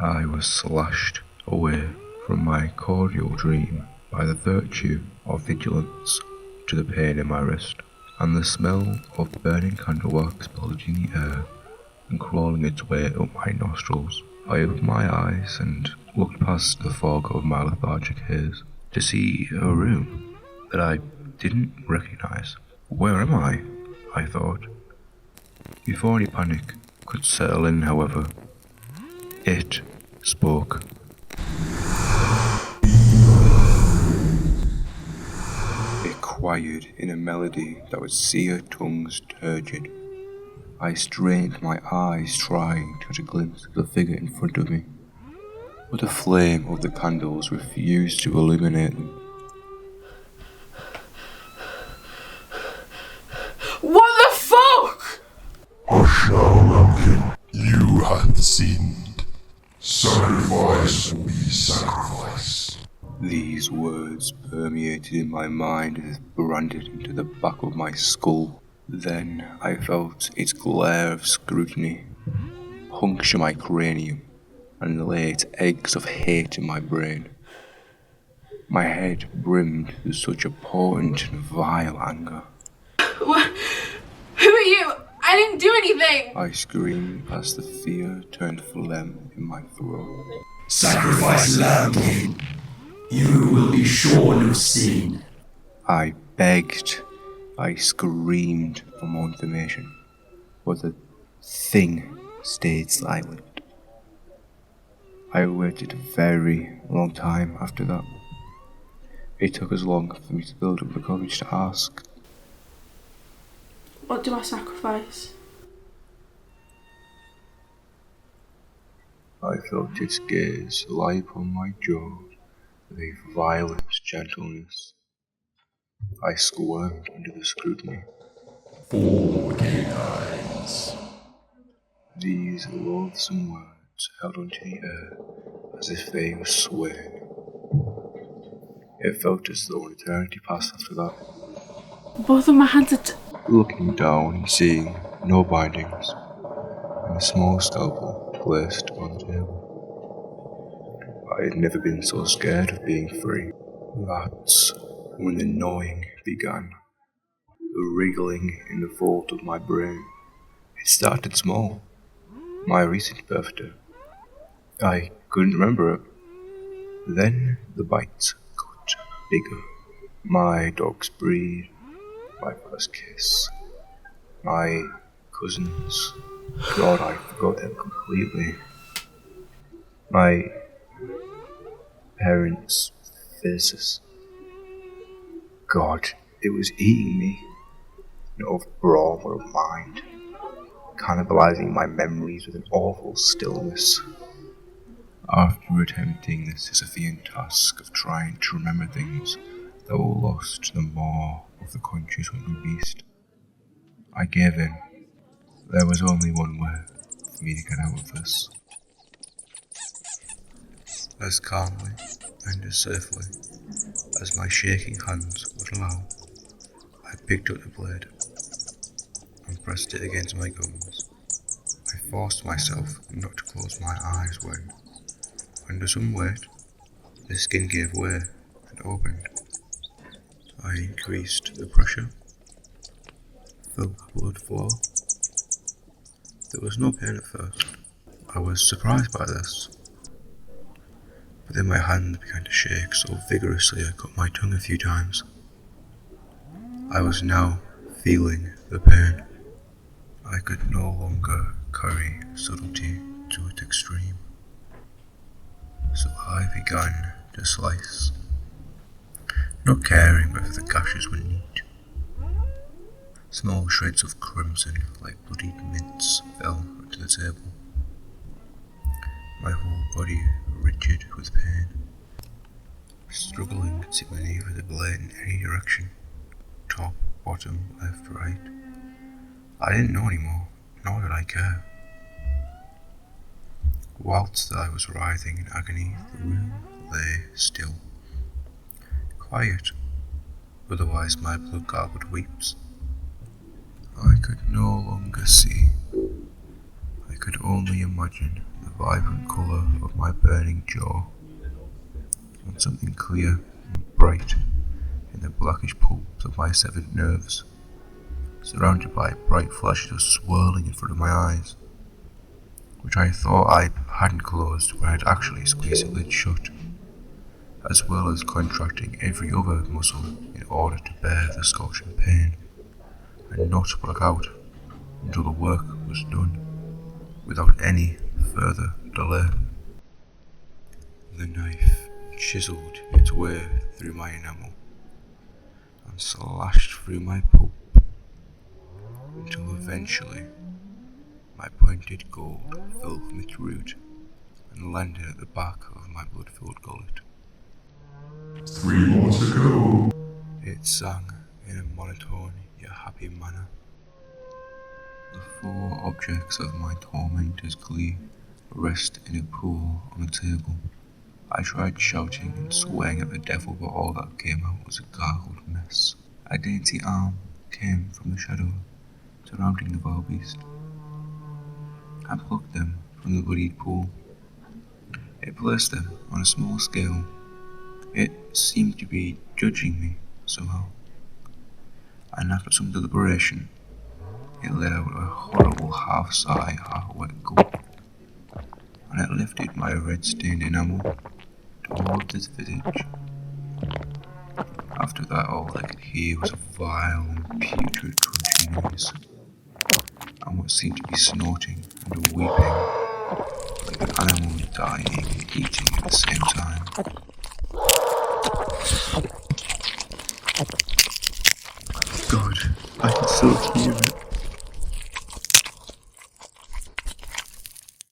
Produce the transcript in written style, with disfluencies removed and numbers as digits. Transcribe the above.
I was slashed away from my cordial dream by the virtue of vigilance to the pain in my wrist, and the smell of burning candle wax bulging in the air and crawling its way up my nostrils. I opened my eyes and looked past the fog of my lethargic haze to see a room that I didn't recognise. Where am I thought. Before any panic could settle in, however, it spoke. It quired in a melody that would sear tongues turgid. I strained my eyes trying to catch a glimpse of the figure in front of me, but the flame of the candles refused to illuminate them. What the fuck? Hush now, Lambkin. You have sinned. Sacrifice will be sacrifice. These words permeated in my mind as if branded into the back of my skull. Then I felt its glare of scrutiny puncture my cranium and lay its eggs of hate in my brain. My head brimmed with such a potent and vile anger. Who are you? I didn't do anything! I screamed as the fear turned phlegm in my throat. Sacrifice Lambkin. You will be shorn of sin. I begged. I screamed for more information, but the thing stayed silent. I waited a very long time after that. It took as long for me to build up the courage to ask. What do I sacrifice? I felt its gaze lie upon my jaw with a violent gentleness. I squirmed under the scrutiny. 4 canines. These loathsome words held onto the air as if they were swaying. It felt as though an eternity passed after that. Both of my hands are Looking down and seeing no bindings, and a small scalpel placed on the table. I had never been so scared of being free. That's when the gnawing began, the wriggling in the vault of my brain. It started small, my recent birthday. I couldn't remember it. Then the bites got bigger. My dog's breed, my first kiss, my cousins. God, I forgot them completely. My parents' faces. God, it was eating me. No of brawn or of mind, cannibalizing my memories with an awful stillness. After attempting the Sisyphean task of trying to remember things that were lost to the maw of the conscious hungry beast, I gave in. There was only one way for me to get out of this. As calmly and as safely as my shaking hands would allow, I picked up the blade and pressed it against my gums. I forced myself not to close my eyes when, under some weight, the skin gave way and opened. I increased the pressure, felt the blood flow. There was no pain at first. I was surprised by this. But then my hand began to shake so vigorously I cut my tongue a few times. I was now feeling the pain. I could no longer carry subtlety to its extreme. So I began to slice, not caring whether the gashes were neat. Small shreds of crimson, like bloodied mince, fell onto the table. My whole body rigid with pain, struggling to maneuver the blade in any direction, top, bottom, left, right. I didn't know anymore, nor did I care. Whilst I was writhing in agony, the room lay still, quiet, otherwise my blood-garbled weeps. I could no longer see. I could only imagine the vibrant colour of my burning jaw, and something clear and bright in the blackish pulps of my severed nerves, surrounded by bright flashes of swirling in front of my eyes, which I thought I hadn't closed when I'd actually squeezed the lid shut, as well as contracting every other muscle in order to bear the scorching pain, and not black out until the work was done, without any further delay. The knife chiseled its way through my enamel and slashed through my pulp until eventually my pointed gold fell from its root and landed at the back of my blood-filled gullet. 3 more to go. It sang in a monotone yet happy manner. The 4 objects of my tormentor's glee rest in a pool on the table. I tried shouting and swearing at the devil, but all that came out was a gargled mess. A dainty arm came from the shadow surrounding the vile beast. I plucked them from the bloodied pool. It placed them on a small scale. It seemed to be judging me somehow. And after some deliberation, it let out a horrible half-sigh, half-wet gulp, and it lifted my red-stained enamel towards its visage. After that, all I could hear was a vile and putrid crunching noise, and what seemed to be snorting and weeping, like an animal dying and eating at the same time. God, I can still hear it.